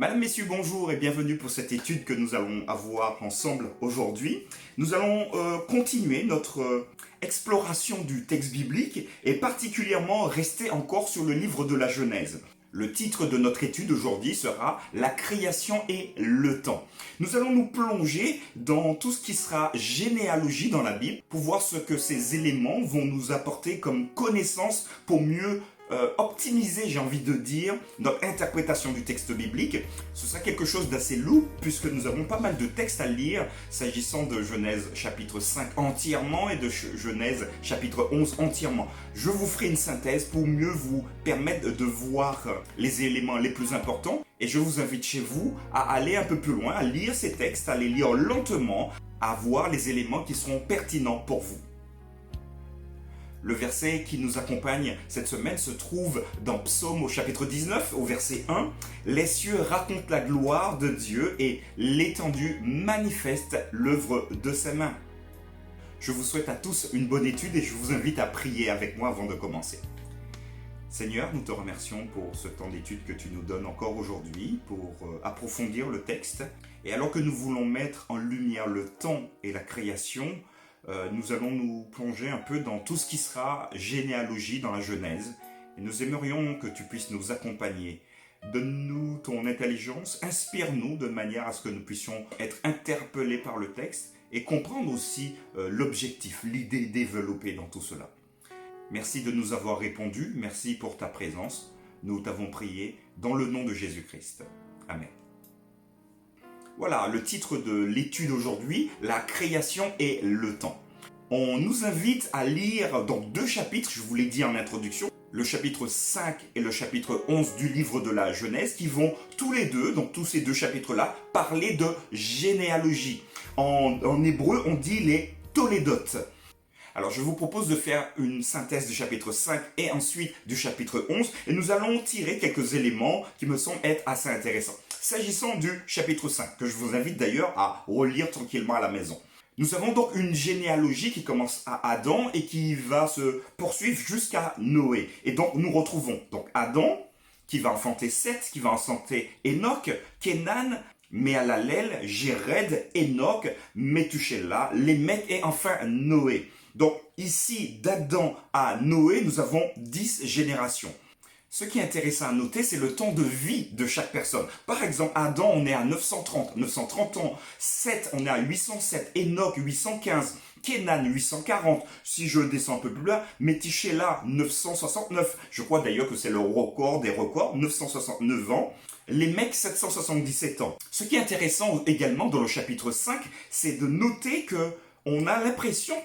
Madame, Messieurs, bonjour et bienvenue pour cette étude que nous allons avoir ensemble aujourd'hui. Nous allons continuer notre exploration du texte biblique et particulièrement rester encore sur le livre de la Genèse. Le titre de notre étude aujourd'hui sera « La création et le temps ». Nous allons nous plonger dans tout ce qui sera généalogie dans la Bible pour voir ce que ces éléments vont nous apporter comme connaissance pour mieux optimiser, j'ai envie de dire, notre interprétation du texte biblique. Ce sera quelque chose d'assez lourd puisque nous avons pas mal de textes à lire s'agissant de Genèse chapitre 5 entièrement et de Genèse chapitre 11 entièrement. Je vous ferai une synthèse pour mieux vous permettre de voir les éléments les plus importants et je vous invite chez vous à aller un peu plus loin, à lire ces textes, à les lire lentement, à voir les éléments qui seront pertinents pour vous. Le verset qui nous accompagne cette semaine se trouve dans Psaume au chapitre 19, au verset 1. « Les cieux racontent la gloire de Dieu et l'étendue manifeste l'œuvre de ses mains. » Je vous souhaite à tous une bonne étude et je vous invite à prier avec moi avant de commencer. Seigneur, nous te remercions pour ce temps d'étude que tu nous donnes encore aujourd'hui pour approfondir le texte. Et alors que nous voulons mettre en lumière le temps et la création, nous allons nous plonger un peu dans tout ce qui sera généalogie dans la Genèse. Et nous aimerions que tu puisses nous accompagner. Donne-nous ton intelligence, inspire-nous de manière à ce que nous puissions être interpellés par le texte et comprendre aussi l'objectif, l'idée développée dans tout cela. Merci de nous avoir répondu, merci pour ta présence. Nous t'avons prié dans le nom de Jésus-Christ. Amen. Voilà, le titre de l'étude aujourd'hui, la création et le temps. On nous invite à lire donc deux chapitres, je vous l'ai dit en introduction, le chapitre 5 et le chapitre 11 du livre de la Genèse, qui vont tous les deux, donc tous ces deux chapitres-là, parler de généalogie. En hébreu, on dit les tolédotes. Alors je vous propose de faire une synthèse du chapitre 5 et ensuite du chapitre 11, et nous allons tirer quelques éléments qui me semblent être assez intéressants. S'agissant du chapitre 5, que je vous invite d'ailleurs à relire tranquillement à la maison. Nous avons donc une généalogie qui commence à Adam et qui va se poursuivre jusqu'à Noé. Et donc nous retrouvons donc Adam qui va enfanter Seth, qui va enfanter Enoch, Kenan, Méhalalel, Jéred, Enoch, Méthusélah, Lémec et enfin Noé. Donc ici, d'Adam à Noé, nous avons 10 générations. Ce qui est intéressant à noter, c'est le temps de vie de chaque personne. Par exemple, Adam, on est à 930 ans. Seth, on est à 807. Enoch, 815. Kenan, 840. Si je descends un peu plus bas, Méthusélah, 969. Je crois d'ailleurs que c'est le record des records, 969 ans. Lémec, 777 ans. Ce qui est intéressant également dans le chapitre 5, c'est de noter que on a l'impression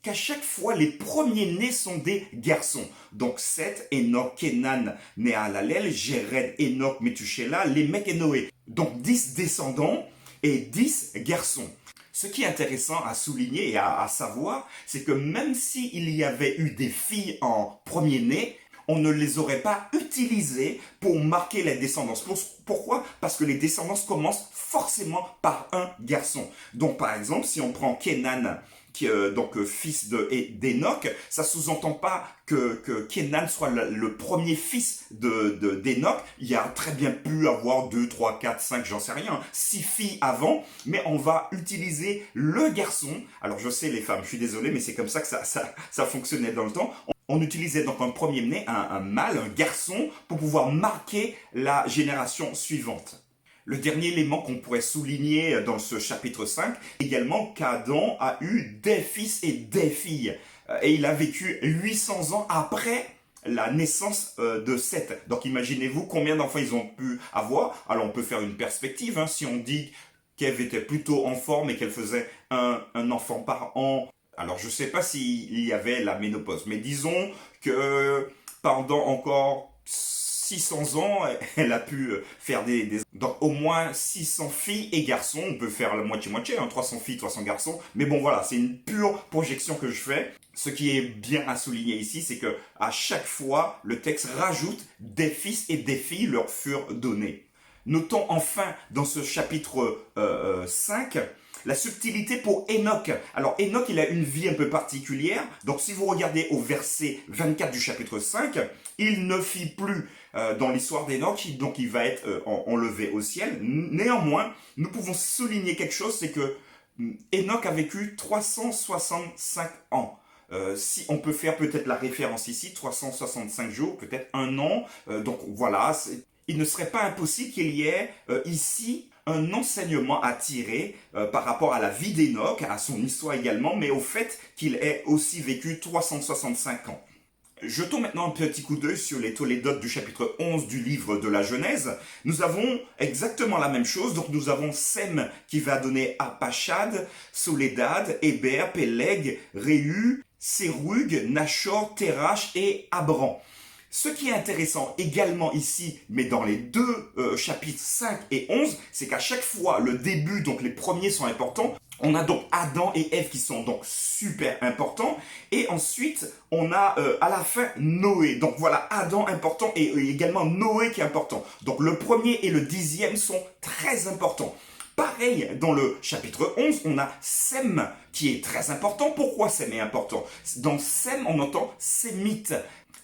qu'à chaque fois, les premiers-nés sont des garçons. Donc, Seth, Enoch, Kenan, Méhalalel, Jéred, Enoch, Méthusélah, Lémec et Noé. Donc, 10 descendants et 10 garçons. Ce qui est intéressant à souligner et à savoir, c'est que même s'il y avait eu des filles en premier-né, on ne les aurait pas utilisées pour marquer la descendance. Pourquoi? Parce que les descendances commencent forcément par un garçon. Donc par exemple, si on prend Kenan, qui est fils d'Enoch, ça sous-entend pas que Kenan soit le premier fils d'Enoch. Il y a très bien pu avoir 2, 3, 4, 5, j'en sais rien, 6 filles avant, mais on va utiliser le garçon. Alors je sais les femmes, je suis désolé, mais c'est comme ça que ça fonctionnait dans le temps. On utilisait donc un premier-né, un mâle, un garçon, pour pouvoir marquer la génération suivante. Le dernier élément qu'on pourrait souligner dans ce chapitre 5, également qu'Adam a eu des fils et des filles. Et il a vécu 800 ans après la naissance de Seth. Donc imaginez-vous combien d'enfants ils ont pu avoir. Alors on peut faire une perspective, si on dit qu'Ève était plutôt en forme et qu'elle faisait un enfant par an. Alors, je ne sais pas s'il y avait la ménopause, mais disons que pendant encore 600 ans, elle a pu faire donc au moins 600 filles et garçons. On peut faire la moitié-moitié, 300 filles, 300 garçons. Mais bon, voilà, c'est une pure projection que je fais. Ce qui est bien à souligner ici, c'est que à chaque fois, le texte rajoute des fils et des filles leur furent donnés. Notons enfin dans ce chapitre 5 La subtilité pour Enoch. Alors Enoch, il a une vie un peu particulière. Donc si vous regardez au verset 24 du chapitre 5, il ne fit plus dans l'histoire d'Enoch, donc il va être enlevé au ciel. Néanmoins, nous pouvons souligner quelque chose, c'est que Enoch a vécu 365 ans. Si on peut faire peut-être la référence ici, 365 jours, peut-être un an. Donc voilà, il ne serait pas impossible qu'il y ait ici un enseignement à tirer par rapport à la vie d'Enoch, à son histoire également, mais au fait qu'il ait aussi vécu 365 ans. Jetons maintenant un petit coup d'œil sur les tolédotes du chapitre 11 du livre de la Genèse. Nous avons exactement la même chose. Donc nous avons Sem qui va donner Apachad, Soledad, Héber, Péleg, Réu, Sérug, Nachor, Terach et Abram. Ce qui est intéressant également ici, mais dans les deux chapitres 5 et 11, c'est qu'à chaque fois, le début, donc les premiers sont importants. On a donc Adam et Ève qui sont donc super importants. Et ensuite, on a à la fin Noé. Donc voilà, Adam important et également Noé qui est important. Donc le premier et le 10e sont très importants. Pareil, dans le chapitre 11, on a Sem qui est très important. Pourquoi Sem est important? Dans Sem, on entend sémite.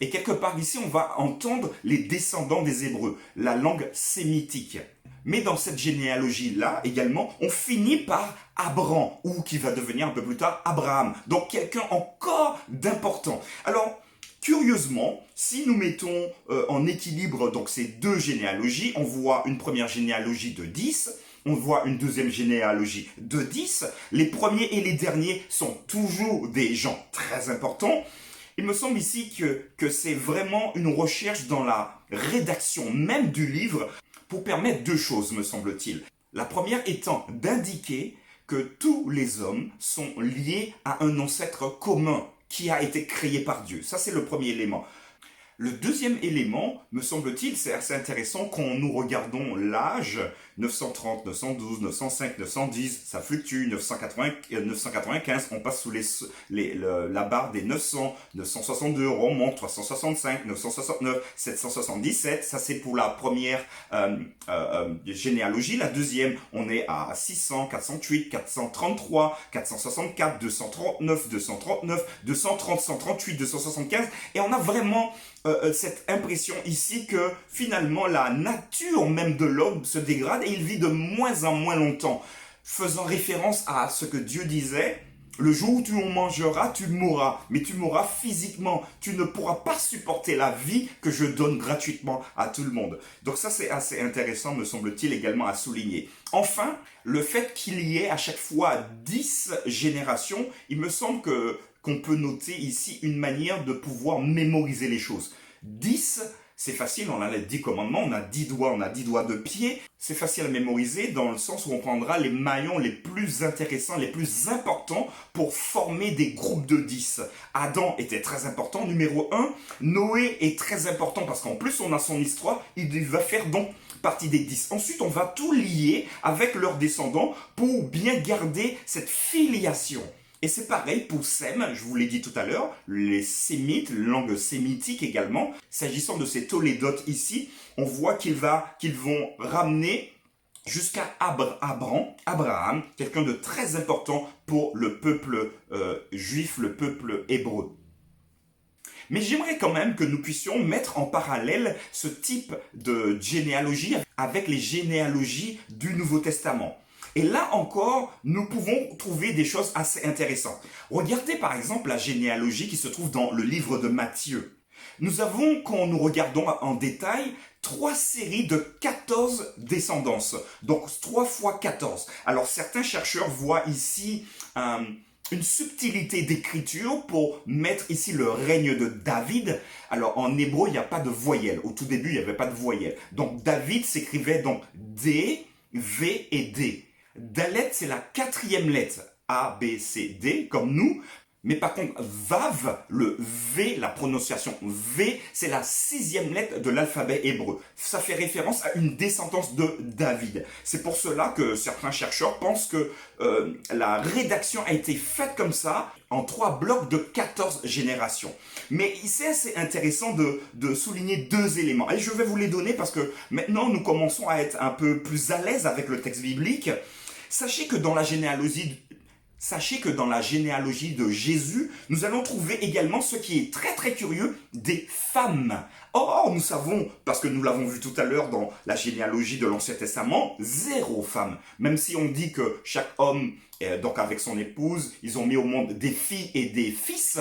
Et quelque part ici, on va entendre les descendants des Hébreux, la langue sémitique. Mais dans cette généalogie-là, également, on finit par Abram, ou qui va devenir un peu plus tard Abraham. Donc quelqu'un encore d'important. Alors, curieusement, si nous mettons en équilibre donc ces deux généalogies, on voit une première généalogie de 10, on voit une deuxième généalogie de 10. Les premiers et les derniers sont toujours des gens très importants. Il me semble ici que c'est vraiment une recherche dans la rédaction même du livre pour permettre deux choses, me semble-t-il. La première étant d'indiquer que tous les hommes sont liés à un ancêtre commun qui a été créé par Dieu. Ça, c'est le premier élément. Le deuxième élément, me semble-t-il, c'est assez intéressant quand nous regardons l'âge, 930, 912, 905, 910, ça fluctue, 995, on passe sous la barre des 900, 962, on remonte, 365, 969, 777, ça c'est pour la première généalogie. La deuxième, on est à 600, 408, 433, 464, 239, 239, 230, 138, 275, et on a vraiment cette impression ici que finalement la nature même de l'homme se dégrade et il vit de moins en moins longtemps, faisant référence à ce que Dieu disait: le jour où tu en mangeras, tu mourras, mais tu mourras physiquement. Tu ne pourras pas supporter la vie que je donne gratuitement à tout le monde. Donc ça, c'est assez intéressant, me semble-t-il, également à souligner. Enfin, le fait qu'il y ait à chaque fois 10 générations, il me semble qu'on peut noter ici une manière de pouvoir mémoriser les choses. 10, c'est facile, on a les 10 commandements, on a 10 doigts de pied. C'est facile à mémoriser dans le sens où on prendra les maillons les plus intéressants, les plus importants pour former des groupes de 10. Adam était très important, numéro 1. Noé est très important parce qu'en plus on a son histoire, il va faire donc partie des 10. Ensuite, on va tout lier avec leurs descendants pour bien garder cette filiation. Et c'est pareil pour Sem, je vous l'ai dit tout à l'heure, les Sémites, langue sémitique également. S'agissant de ces tolédotes ici, on voit qu'ils vont ramener jusqu'à Abraham, quelqu'un de très important pour le peuple juif, le peuple hébreu. Mais j'aimerais quand même que nous puissions mettre en parallèle ce type de généalogie avec les généalogies du Nouveau Testament. Et là encore, nous pouvons trouver des choses assez intéressantes. Regardez par exemple la généalogie qui se trouve dans le livre de Matthieu. Nous avons, quand nous regardons en détail, 3 séries de 14 descendances. Donc 3 fois 14. Alors certains chercheurs voient ici une subtilité d'écriture pour mettre ici le règne de David. Alors en hébreu, il n'y a pas de voyelle. Au tout début, il n'y avait pas de voyelle. Donc David s'écrivait donc D, V et D. Dalet, c'est la 4e lettre. A, B, C, D, comme nous. Mais par contre, Vav, le V, la prononciation V, c'est la 6e lettre de l'alphabet hébreu. Ça fait référence à une descendance de David. C'est pour cela que certains chercheurs pensent que la rédaction a été faite comme ça, en 3 blocs de 14 générations. Mais c'est assez intéressant de souligner 2 éléments. Et je vais vous les donner parce que maintenant, nous commençons à être un peu plus à l'aise avec le texte biblique. Sachez que dans la généalogie de Jésus, nous allons trouver également ce qui est très très curieux, des femmes. Or, nous savons, parce que nous l'avons vu tout à l'heure dans la généalogie de l'Ancien Testament, 0 femme. Même si on dit que chaque homme, donc avec son épouse, ils ont mis au monde des filles et des fils.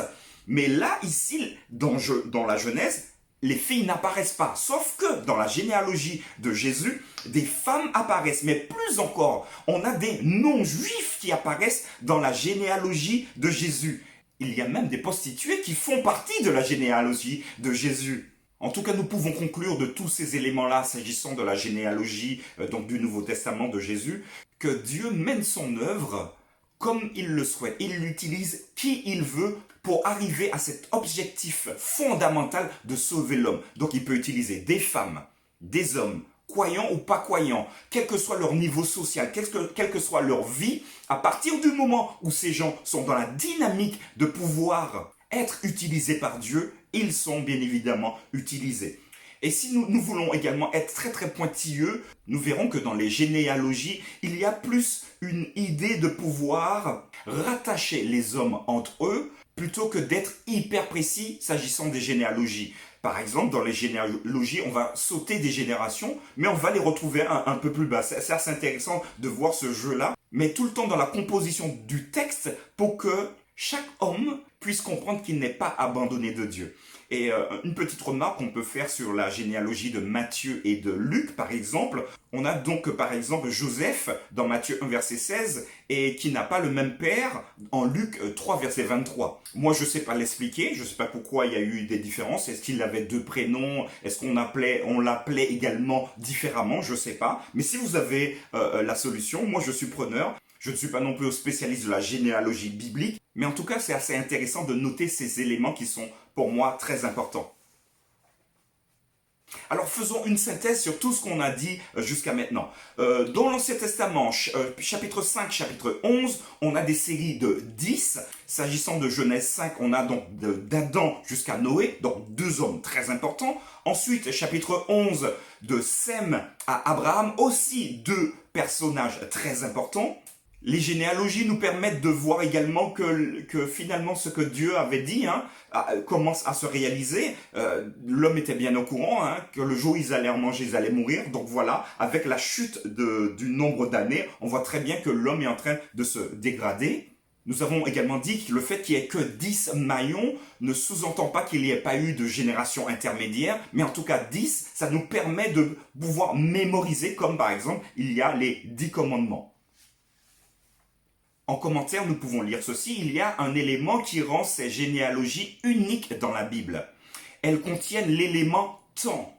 Mais là, ici, dans la Genèse, les filles n'apparaissent pas. Sauf que dans la généalogie de Jésus, des femmes apparaissent. Mais plus encore, on a des non-juifs qui apparaissent dans la généalogie de Jésus. Il y a même des prostituées qui font partie de la généalogie de Jésus. En tout cas, nous pouvons conclure de tous ces éléments-là, s'agissant de la généalogie donc du Nouveau Testament de Jésus, que Dieu mène son œuvre comme il le souhaite. Il utilise qui il veut pour arriver à cet objectif fondamental de sauver l'homme. Donc il peut utiliser des femmes, des hommes, croyants ou pas croyants, quel que soit leur niveau social, quelle que soit leur vie, à partir du moment où ces gens sont dans la dynamique de pouvoir être utilisés par Dieu, ils sont bien évidemment utilisés. Et si nous voulons également être très très pointilleux, nous verrons que dans les généalogies, il y a plus une idée de pouvoir rattacher les hommes entre eux, plutôt que d'être hyper précis s'agissant des généalogies. Par exemple, dans les généalogies, on va sauter des générations, mais on va les retrouver un peu plus bas. C'est assez intéressant de voir ce jeu-là, mais tout le temps dans la composition du texte pour que chaque homme puisse comprendre qu'il n'est pas abandonné de Dieu. Et une petite remarque qu'on peut faire sur la généalogie de Matthieu et de Luc, par exemple. On a donc, par exemple, Joseph dans Matthieu 1, verset 16, et qui n'a pas le même père en Luc 3, verset 23. Moi, je ne sais pas l'expliquer, je ne sais pas pourquoi il y a eu des différences. Est-ce qu'il avait 2 prénoms? Est-ce qu'on l'appelait également différemment? Je ne sais pas. Mais si vous avez la solution, moi je suis preneur. Je ne suis pas non plus spécialiste de la généalogie biblique, mais en tout cas, c'est assez intéressant de noter ces éléments qui sont, pour moi, très importants. Alors, faisons une synthèse sur tout ce qu'on a dit jusqu'à maintenant. Dans l'Ancien Testament, chapitre 5, chapitre 11, on a des séries de 10. S'agissant de Genèse 5, on a donc d'Adam jusqu'à Noé, donc 2 hommes très importants. Ensuite, chapitre 11, de Sem à Abraham, aussi 2 personnages très importants. Les généalogies nous permettent de voir également que finalement ce que Dieu avait dit commence à se réaliser. L'homme était bien au courant que le jour où ils allaient en manger, ils allaient mourir. Donc voilà, avec la chute du nombre d'années, on voit très bien que l'homme est en train de se dégrader. Nous avons également dit que le fait qu'il n'y ait que 10 maillons ne sous-entend pas qu'il n'y ait pas eu de génération intermédiaire, mais en tout cas 10, ça nous permet de pouvoir mémoriser, comme par exemple, il y a les 10 commandements. En commentaire, nous pouvons lire ceci. Il y a un élément qui rend ces généalogies uniques dans la Bible. Elles contiennent l'élément temps.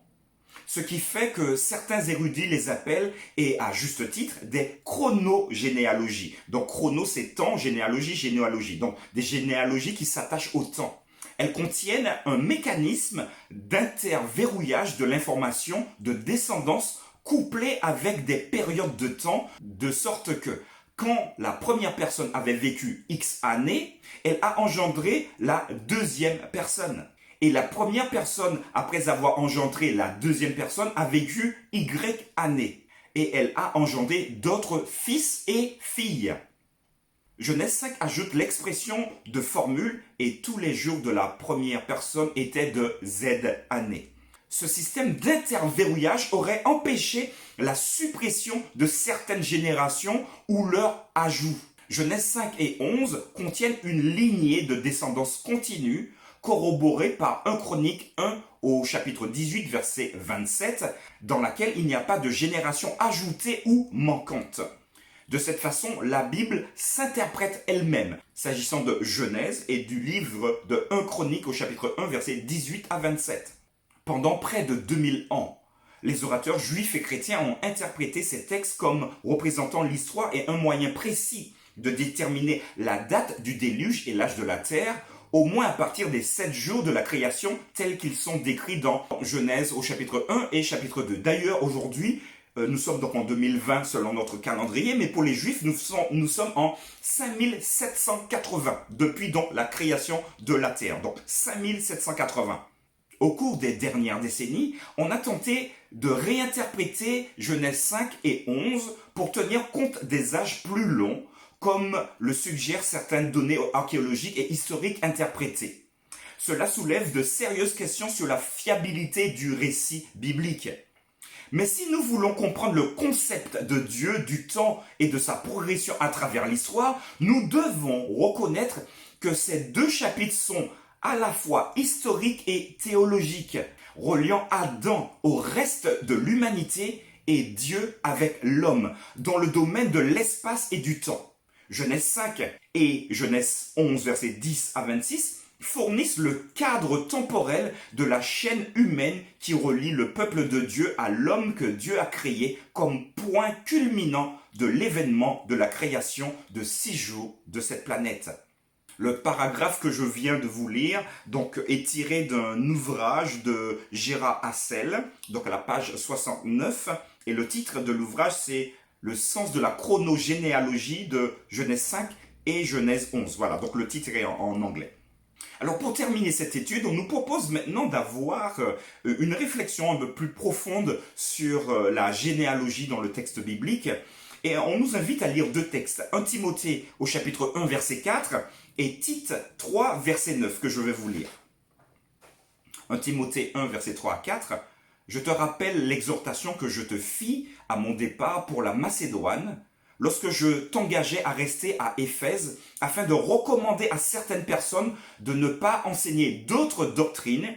Ce qui fait que certains érudits les appellent, et à juste titre, des chronogénéalogies. Donc chrono, c'est temps, généalogie, généalogie. Donc des généalogies qui s'attachent au temps. Elles contiennent un mécanisme d'interverrouillage de l'information de descendance couplé avec des périodes de temps, de sorte que quand la première personne avait vécu X années, elle a engendré la deuxième personne. Et la première personne, après avoir engendré la deuxième personne, a vécu Y années. Et elle a engendré d'autres fils et filles. Genèse 5 ajoute l'expression de formule « et tous les jours de la première personne étaient de Z années ». Ce système d'interverrouillage aurait empêché la suppression de certaines générations ou leur ajout. Genèse 5 et 11 contiennent une lignée de descendance continue corroborée par 1 Chronique 1 au chapitre 18 verset 27 dans laquelle il n'y a pas de génération ajoutée ou manquante. De cette façon, la Bible s'interprète elle-même, s'agissant de Genèse et du livre de 1 Chronique au chapitre 1 verset 18 à 27. Pendant près de 2000 ans, les orateurs juifs et chrétiens ont interprété ces textes comme représentant l'histoire et un moyen précis de déterminer la date du déluge et l'âge de la terre, au moins à partir des 7 jours de la création tels qu'ils sont décrits dans Genèse au chapitre 1 et chapitre 2. D'ailleurs, aujourd'hui, nous sommes donc en 2020 selon notre calendrier, mais pour les juifs, nous sommes en 5780, depuis donc la création de la terre. Donc 5780. Au cours des dernières décennies, on a tenté de réinterpréter Genèse 5 et 11 pour tenir compte des âges plus longs, comme le suggèrent certaines données archéologiques et historiques interprétées. Cela soulève de sérieuses questions sur la fiabilité du récit biblique. Mais si nous voulons comprendre le concept de Dieu, du temps et de sa progression à travers l'histoire, nous devons reconnaître que ces deux chapitres sont à la fois historiques et théologiques, reliant Adam au reste de l'humanité et Dieu avec l'homme, dans le domaine de l'espace et du temps. Genèse 5 et Genèse 11, versets 10 à 26, fournissent le cadre temporel de la chaîne humaine qui relie le peuple de Dieu à l'homme que Dieu a créé comme point culminant de l'événement de la création de 6 jours de cette planète. Le paragraphe que je viens de vous lire donc, est tiré d'un ouvrage de Gérard Hassel, donc à la page 69, et le titre de l'ouvrage c'est « Le sens de la chronogénéalogie de Genèse 5 et Genèse 11 ». Voilà, donc le titre est en anglais. Alors pour terminer cette étude, on nous propose maintenant d'avoir une réflexion un peu plus profonde sur la généalogie dans le texte biblique. Et on nous invite à lire deux textes, 1 Timothée au chapitre 1 verset 4 et Tite 3 verset 9 que je vais vous lire. 1 Timothée 1 verset 3 à 4. Je te rappelle l'exhortation que je te fis à mon départ pour la Macédoine, lorsque je t'engageais à rester à Éphèse, afin de recommander à certaines personnes de ne pas enseigner d'autres doctrines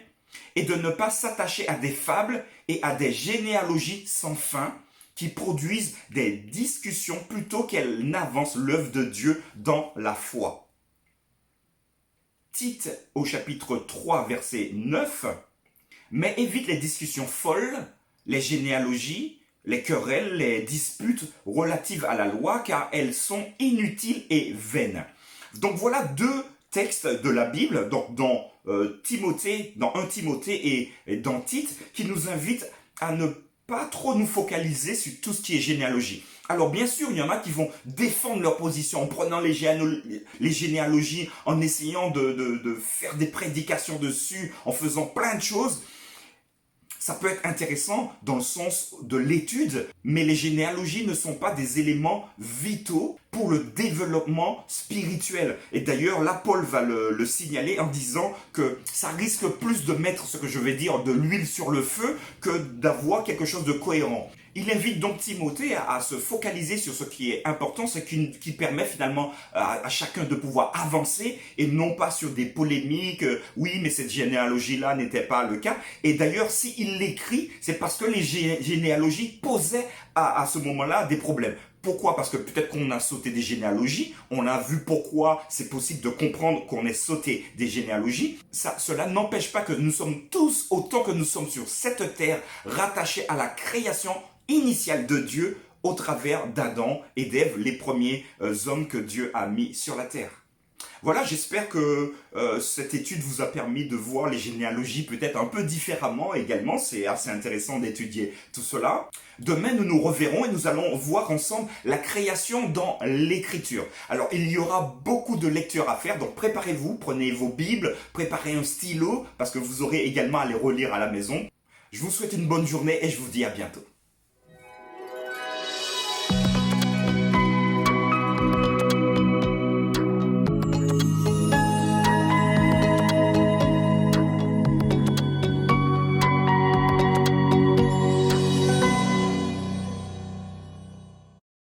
et de ne pas s'attacher à des fables et à des généalogies sans fin qui produisent des discussions plutôt qu'elles n'avancent l'œuvre de Dieu dans la foi. Tite au chapitre 3 verset 9, mais évite les discussions folles, les généalogies, les querelles, les disputes relatives à la loi, car elles sont inutiles et vaines. Donc voilà deux textes de la Bible, donc dans Timothée, dans 1 Timothée et dans Tite, qui nous invitent à ne pas trop nous focaliser sur tout ce qui est généalogie. Alors bien sûr, il y en a qui vont défendre leur position en prenant les généalogies, en essayant de faire des prédications dessus, en faisant plein de choses. Ça peut être intéressant dans le sens de l'étude, mais les généalogies ne sont pas des éléments vitaux pour le développement spirituel. Et d'ailleurs, là, Paul va le signaler en disant que ça risque plus de mettre, ce que je vais dire, de l'huile sur le feu que d'avoir quelque chose de cohérent. Il invite donc Timothée à se focaliser sur ce qui est important, ce qui permet finalement à chacun de pouvoir avancer et non pas sur des polémiques. Oui, mais cette généalogie-là n'était pas le cas. Et d'ailleurs, s'il l'écrit, c'est parce que les généalogies posaient à ce moment-là des problèmes. Pourquoi? Parce que peut-être qu'on a sauté des généalogies, on a vu pourquoi c'est possible de comprendre qu'on ait sauté des généalogies. Cela n'empêche pas que nous sommes tous, autant que nous sommes sur cette terre, rattachés à la création initiale de Dieu au travers d'Adam et d'Ève, les premiers hommes que Dieu a mis sur la terre. Voilà, j'espère que cette étude vous a permis de voir les généalogies peut-être un peu différemment également. C'est assez intéressant d'étudier tout cela. Demain, nous nous reverrons et nous allons voir ensemble la création dans l'écriture. Alors, il y aura beaucoup de lectures à faire, donc préparez-vous, prenez vos Bibles, préparez un stylo, parce que vous aurez également à les relire à la maison. Je vous souhaite une bonne journée et je vous dis à bientôt.